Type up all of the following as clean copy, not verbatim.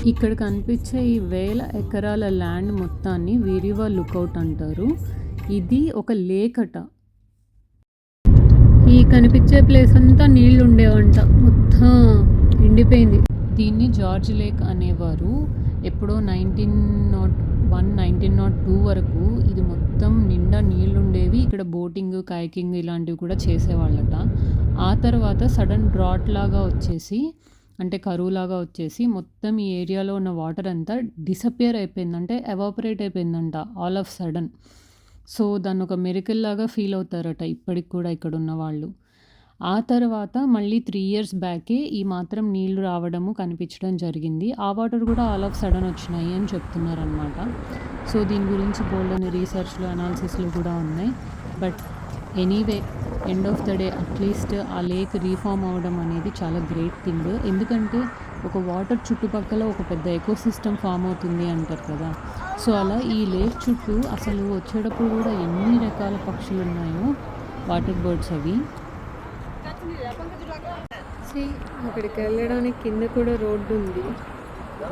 ఇక్కడ కనిపించే ఈ 1000 ఎకరాల ల్యాండ్ మొత్తాన్ని వీరివా లుకౌట్ అంటారు. ఇది ఒక లేక్ అట. ఈ కనిపించే ప్లేస్ అంతా నీళ్లు ఉండేవంట, మొత్తం ఎండిపోయింది. దీన్ని జార్జ్ లేక్ అనేవారు. ఎప్పుడో 1901, 1902 వరకు ఇది మొత్తం నిండా నీళ్లుండేవి. ఇక్కడ బోటింగ్, కైకింగ్ ఇలాంటివి కూడా చేసేవాళ్ళట. ఆ తర్వాత సడన్ డ్రాట్ లాగా వచ్చేసి, అంటే కరువులాగా వచ్చేసి మొత్తం ఈ ఏరియాలో ఉన్న వాటర్ అంతా డిసపియర్ అయిపోయింది, అంటే ఎవాపరేట్ అయిపోయిందంట ఆల్ ఆఫ్ సడన్. సో దాన్ని ఒక మిరకిల్ లాగా ఫీల్ అవుతారట ఇప్పటికి కూడా ఇక్కడ ఉన్న వాళ్ళు. ఆ తర్వాత మళ్ళీ 3 years బ్యాకే ఈ మాత్రం నీళ్లు రావడము కనిపించడం జరిగింది. ఆ వాటర్ కూడా ఆల్ ఆఫ్ సడన్ వచ్చినాయి అని చెప్తున్నారనమాట. సో దీని గురించి బోల్డని రీసెర్చ్లు, అనాలిసిస్లు కూడా ఉన్నాయి. But anyway, end of the day at least ఆ లేక్ రీఫార్మ్ అవ్వడం అనేది చాలా గ్రేట్ థింగ్. ఎందుకంటే ఒక వాటర్ చుట్టుపక్కల ఒక పెద్ద ఎకోసిస్టమ్ ఫామ్ అవుతుంది అంటారు కదా. సో అలా ఈ లేక్ చుట్టూ అసలు వచ్చేటప్పుడు కూడా ఎన్ని రకాల పక్షులు ఉన్నాయో, వాటర్ బర్డ్స్ అవి. అక్కడికి వెళ్ళడానికి కింద కూడా రోడ్డు ఉంది,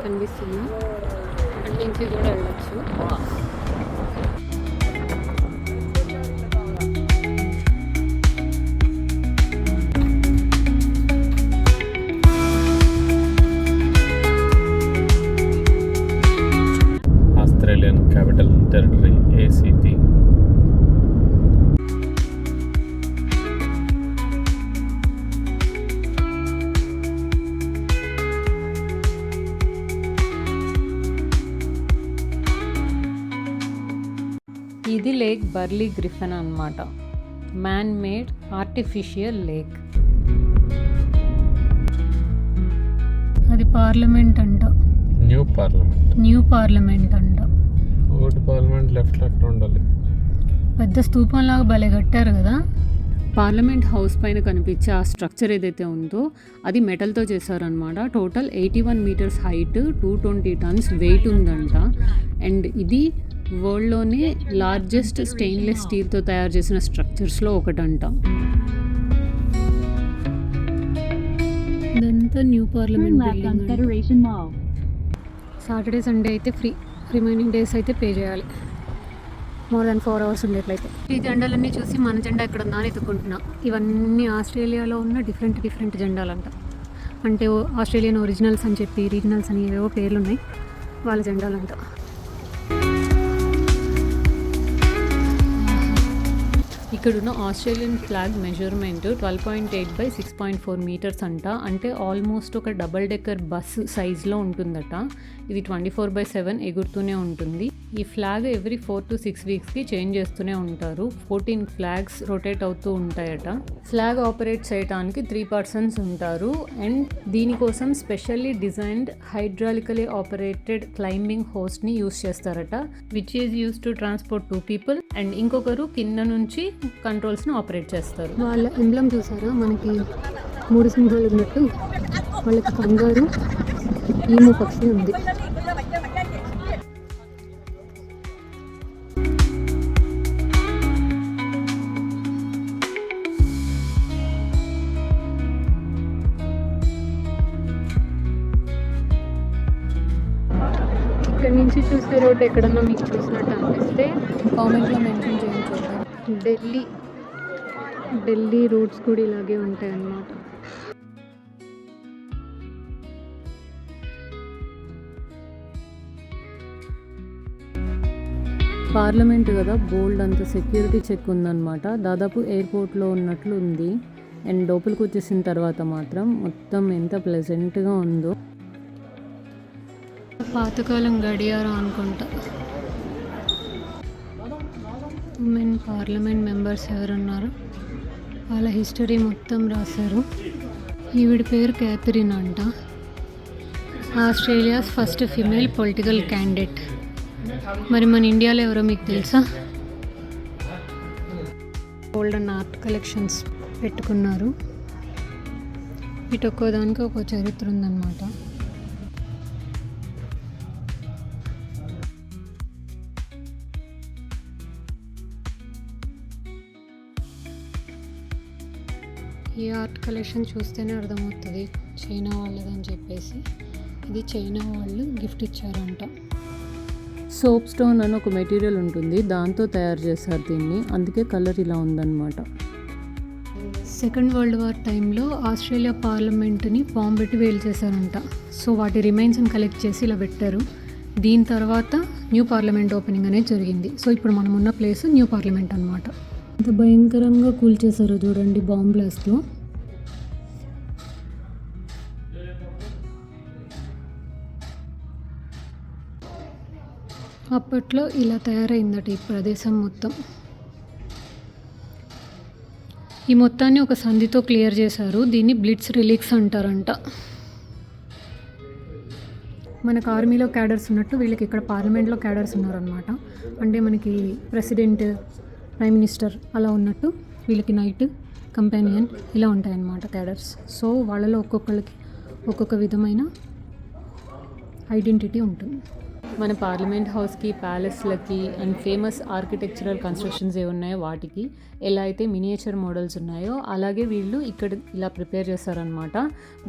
కనిపిస్తుంది. అక్కడి నుంచి కూడా వెళ్ళచ్చు. Australian capital territory ACT. ఇది లేక్ బర్లీ గ్రిఫెన్ అన్నమాట. Man made artificial lake. అది పార్లమెంట్ అంట, న్యూ పార్లమెంట్ అంట. ఓల్డ్ పార్లమెంట్ లెఫ్ట్ అక్కడ ఉండాలి. పెద్ద స్థూపం లాగా భలే కట్టారు కదా. పార్లమెంట్ హౌస్ పైన కనిపించే ఆ స్ట్రక్చర్ ఏదైతే ఉందో అది మెటల్తో చేశారనమాట. Total 81 meters height, 220 tons weight ఉందంట. అండ్ ఇది వరల్డ్లోనే లార్జెస్ట్ స్టెయిన్లెస్ స్టీల్తో తయారు చేసిన స్ట్రక్చర్స్లో ఒకటంట. ఇదంతా new parliament building. Saturday, Sunday అయితే ఫ్రీ, రిమైనింగ్ డేస్ అయితే పే చేయాలి. more than 4 hours ఉండేట్లయితే. ఈ జెండాలన్నీ చూసి మన జెండా ఎక్కడ ఉందా అని ఎత్తుకుంటున్నా. ఇవన్నీ ఆస్ట్రేలియాలో ఉన్న డిఫరెంట్ జెండాలంట. అంటే ఆస్ట్రేలియన్ ఒరిజినల్స్ అని చెప్పి, రీజనల్స్ అని ఏవేవో పేర్లు ఉన్నాయి, వాళ్ళ జెండాలంట. ఇక్కడున్న Australian flag measurement 12.8 by 6.4 meters అంట. అంటే ఆల్మోస్ట్ ఒక డబల్ డెక్కర్ బస్ సైజ్లో ఉంటుందట. ఇది 24/7 ఎగురుతూనే ఉంటుంది. ఈ ఫ్లాగ్ ఎవ్రీ 4 to 6 weeksకి చేంజ్ చేస్తూనే ఉంటారు. 14 flags రొటేట్ అవుతూ ఉంటాయట. ఫ్లాగ్ ఆపరేట్ చేయడానికి 3 persons ఉంటారు. అండ్ దీనికోసం specially designed hydraulically operated climbing హోస్ట్ని యూస్ చేస్తారట, which is use to transport 2 people. And ఇంకొకరు కింద నుంచి కంట్రోల్స్ని ఆపరేట్ చేస్తారు. వాళ్ళ ఎంబ్లమ్ చూసారా, మనకి 3 సింహాలు ఉన్నట్టు వాళ్ళకి కంగారు ఈము పక్షి ఉంది. ఇక్కడ నుంచి చూసే రోడ్ ఎక్కడన్నా మీకు చూసినట్టు అనిపిస్తే కామెంట్లో మెన్షన్ చేయించండి. ఢిల్లీ రూట్స్ కూడా ఇలాగే ఉంటాయి అన్నమాట. పార్లమెంట్ కదా, బోల్డ్ అంత సెక్యూరిటీ చెక్ ఉందన్నమాట. దాదాపు ఎయిర్పోర్ట్లో ఉన్నట్లు ఉంది. అండ్ లోపలికి వచ్చేసిన తర్వాత మాత్రం మొత్తం ఎంత ప్లెజెంట్గా ఉందో. పాతకాలం గడియారం అనుకుంటా. ఉమెన్ పార్లమెంట్ మెంబర్స్ ఎవరున్నారు, వాళ్ళ హిస్టరీ మొత్తం రాశారు. ఈవిడ పేరు క్యాథరిన్ అంట. Australia's first female political candidate. మరి మన ఇండియాలో ఎవరో మీకు తెలుసా? గోల్డెన్ ఆర్ట్ కలెక్షన్స్ పెట్టుకున్నారు. ఇటు ఒక్కోదానికి ఒక్కో చరిత్ర ఉందన్నమాట. ఈ ఆర్ట్ కలెక్షన్ చూస్తేనే అర్థమవుతుంది చైనా వాళ్ళదని చెప్పేసి. ఇది చైనా వాళ్ళు గిఫ్ట్ ఇచ్చారంట. సోప్ స్టోన్ అని ఒక మెటీరియల్ ఉంటుంది, దాంతో తయారు చేశారు దీన్ని, అందుకే కలర్ ఇలా ఉందన్నమాట. సెకండ్ వరల్డ్ వార్ టైంలో ఆస్ట్రేలియా పార్లమెంట్ని బాంబు పెట్టి వేలు చేశారంట. సో వాటి రిమైన్స్ని కలెక్ట్ చేసి ఇలా పెట్టారు. దీని తర్వాత న్యూ పార్లమెంట్ ఓపెనింగ్ అనేది జరిగింది. సో ఇప్పుడు మనం ఉన్న ప్లేస్ న్యూ పార్లమెంట్ అనమాట. ఎంత భయంకరంగా కూల్చేశారో చూడండి బాంబ్ బ్లాస్ట్లో. అప్పట్లో ఇలా తయారైందట ఈ ప్రదేశం మొత్తం. ఈ మొత్తాన్ని ఒక సంధితో క్లియర్ చేశారు. దీన్ని బ్లిట్స్ రిలీక్స్ అంటారంట. మనకు ఆర్మీలో క్యాడర్స్ ఉన్నట్టు వీళ్ళకి ఇక్కడ పార్లమెంట్లో క్యాడర్స్ ఉన్నారనమాట. అంటే మనకి ప్రెసిడెంట్, ప్రైమ్ మినిస్టర్ అలా ఉన్నట్టు వీళ్ళకి నైట్ కంపానియన్ ఇలా ఉంటాయన్నమాట క్యాడర్స్. సో వాళ్ళలో ఒక్కొక్కరికి ఒక్కొక్క విధమైన ఐడెంటిటీ ఉంటుంది. మన పార్లమెంట్ హౌస్కి, ప్యాలెస్లకి అండ్ ఫేమస్ ఆర్కిటెక్చరల్ కన్స్ట్రక్షన్స్ ఏ ఉన్నాయో వాటికి ఎలా అయితే మినియేచర్ మోడల్స్ ఉన్నాయో అలాగే వీళ్ళు ఇక్కడ ఇలా ప్రిపేర్ చేస్తారనమాట.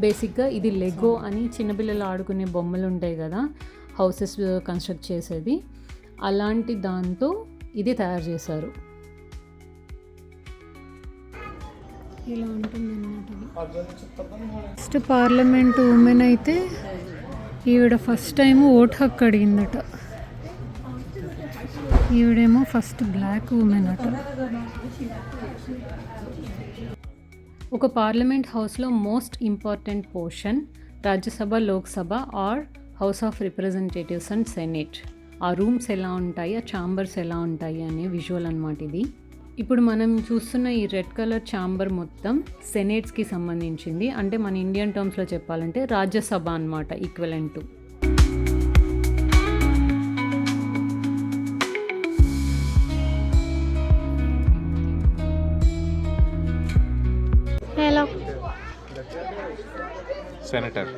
బేసిక్గా ఇది లెగో అని చిన్నపిల్లలు ఆడుకునే బొమ్మలు ఉంటాయి కదా, హౌసెస్ కన్స్ట్రక్ట్ చేసేది, అలాంటి దాంతో ఇది తయారు చేశారు. ఇలా ఉంటుంది అన్నమాట. ఫస్ట్ పార్లమెంట్ ఉమెన్ అయితే ఈవిడ ఫస్ట్ టైము ఓట్ హక్కు అడిగిందట. ఈవిడేమో ఫస్ట్ బ్లాక్ ఉమెన్ అట. ఒక పార్లమెంట్ హౌస్లో most important portion Rajya Sabha, Lok Sabha or house of representatives and senate. ఆ రూమ్స్ ఎలా ఉంటాయి, ఆ ఛాంబర్స్ ఎలా ఉంటాయి అనే విజువల్ అన్నమాట ఇది. ఇప్పుడు మనం చూస్తున్న ఈ రెడ్ కలర్ ఛాంబర్ మొత్తం సెనేట్స్కి సంబంధించింది. అంటే మన ఇండియన్ టర్మ్స్లో చెప్పాలంటే రాజ్యసభ అన్నమాట, ఈక్వలెంట్ టు. హలో సెనేటర్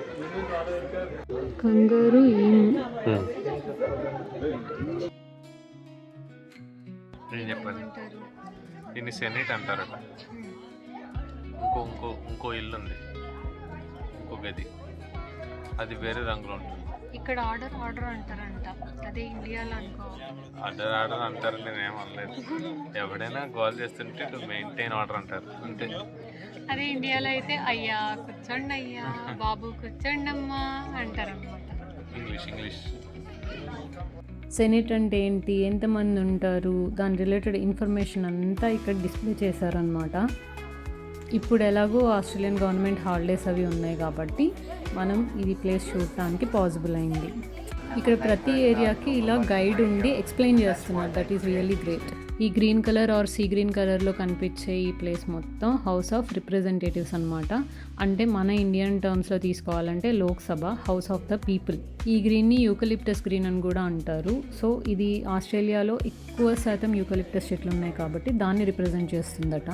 కంగారు ఏం చెప్పాలి, దీన్ని సెనేట్ అంటారట. ఇంకో ఇల్లు ఉంది, ఇంకో గది, అది వేరే రంగులో ఉంటుంది. ఇక్కడ ఆర్డర్ అంటారంట, అదే ఇండియాలో అనుకో ఆర్డర్ అంటారు. నేనేం అనలేదు, ఎవడైనా గోల్ చేస్తుంటే టు మెయింటైన్ ఆర్డర్ అంటారు అంటే. అదే ఇండియాలో అయితే అయ్యా కూర్చోండి, అయ్యా బాబు కూర్చోండి అమ్మా అంటారనమాట. ఇంగ్లీష్. సెనేట్ అంటే ఏంటి, ఎంతమంది ఉంటారు, దాని రిలేటెడ్ ఇన్ఫర్మేషన్ అంతా ఇక్కడ డిస్ప్లే చేశారనమాట. ఇప్పుడు ఎలాగో ఆస్ట్రేలియన్ గవర్నమెంట్ హాలిడేస్ అవి ఉన్నాయి కాబట్టి మనం ఇది ప్లేస్ చూడటానికి పాసిబుల్ అయింది. ఇక్కడ ప్రతి ఏరియాకి ఇలా గైడ్ ఉండి ఎక్స్ప్లెయిన్ చేస్తున్నారు. That is really great. ఈ green colour or sea green కలర్లో కనిపించే ఈ ప్లేస్ మొత్తం హౌస్ ఆఫ్ రిప్రజెంటేటివ్స్ అనమాట. అంటే మన ఇండియన్ టర్మ్స్లో తీసుకోవాలంటే Lok Sabha, house of the people. ఈ గ్రీన్ని యూకలిప్టస్ గ్రీన్ అని కూడా అంటారు. సో ఇది ఆస్ట్రేలియాలో ఎక్కువ శాతం యూకలిప్టస్ చెట్లు ఉన్నాయి కాబట్టి దాన్ని రిప్రజెంట్ చేస్తుందట.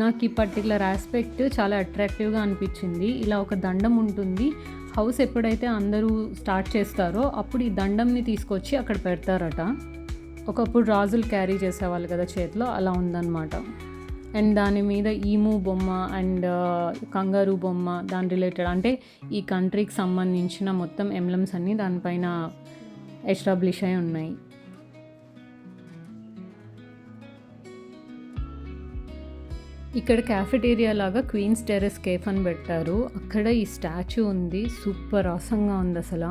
నాకు ఈ పర్టికులర్ ఆస్పెక్ట్ చాలా అట్రాక్టివ్గా అనిపించింది. ఇలా ఒక దండం ఉంటుంది, హౌస్ ఎప్పుడైతే అందరూ స్టార్ట్ చేస్తారో అప్పుడు ఈ దండంని తీసుకొచ్చి అక్కడ పెడతారట. ఒకప్పుడు రాజులు క్యారీ చేసేవాళ్ళు కదా చేతిలో, అలా ఉందన్నమాట. అండ్ దాని మీద ఈము బొమ్మ అండ్ కంగారు బొమ్మ, దాని రిలేటెడ్ అంటే ఈ కంట్రీకి సంబంధించిన మొత్తం ఎంబ్లమ్స్ అన్నీ దానిపైన ఎస్టాబ్లిష్ అయి ఉన్నాయి. ఇక్కడ క్యాఫెటేరియా లాగా క్వీన్స్ టెర్రస్ కేఫ్ అని పెట్టారు. అక్కడ ఈ స్టాచ్యూ ఉంది, సూపర్ ఆసంగా ఉంది అసలు.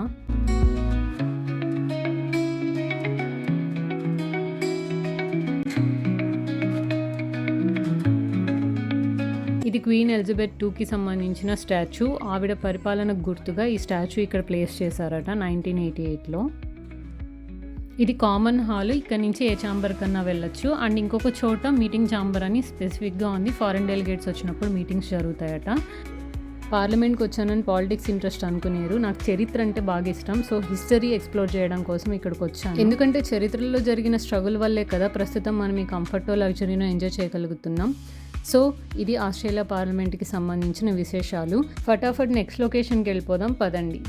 ఇది క్వీన్ ఎలిజబెత్ IIకి సంబంధించిన స్టాచ్యూ. ఆవిడ పరిపాలనకు గుర్తుగా ఈ స్టాచ్యూ ఇక్కడ ప్లేస్ చేశారట 1988లో. ఇది కామన్ హాల్, ఇక్కడ నుంచి ఏ ఛాంబర్ కన్నా వెళ్ళొచ్చు. అండ్ ఇంకొక చోట మీటింగ్ ఛాంబర్ అని స్పెసిఫిక్గా ఉంది, ఫారెన్ డెలిగేట్స్ వచ్చినప్పుడు మీటింగ్స్ జరుగుతాయట. పార్లమెంట్కి వచ్చానని పాలిటిక్స్ ఇంట్రెస్ట్ అనుకునేరు. నాకు చరిత్ర అంటే బాగా ఇష్టం, సో హిస్టరీ ఎక్స్ప్లోర్ చేయడం కోసం ఇక్కడికి వచ్చాను. ఎందుకంటే చరిత్రలో జరిగిన స్ట్రగుల్ వల్లే కదా ప్రస్తుతం మనం ఈ కంఫర్టో లగ్జరీనో ఎంజాయ్ చేయగలుగుతున్నాం. సో ఇది ఆస్ట్రేలియా పార్లమెంట్కి సంబంధించిన విశేషాలు. ఫటాఫట్ నెక్స్ట్ లొకేషన్కి వెళ్ళిపోదాం పదండి.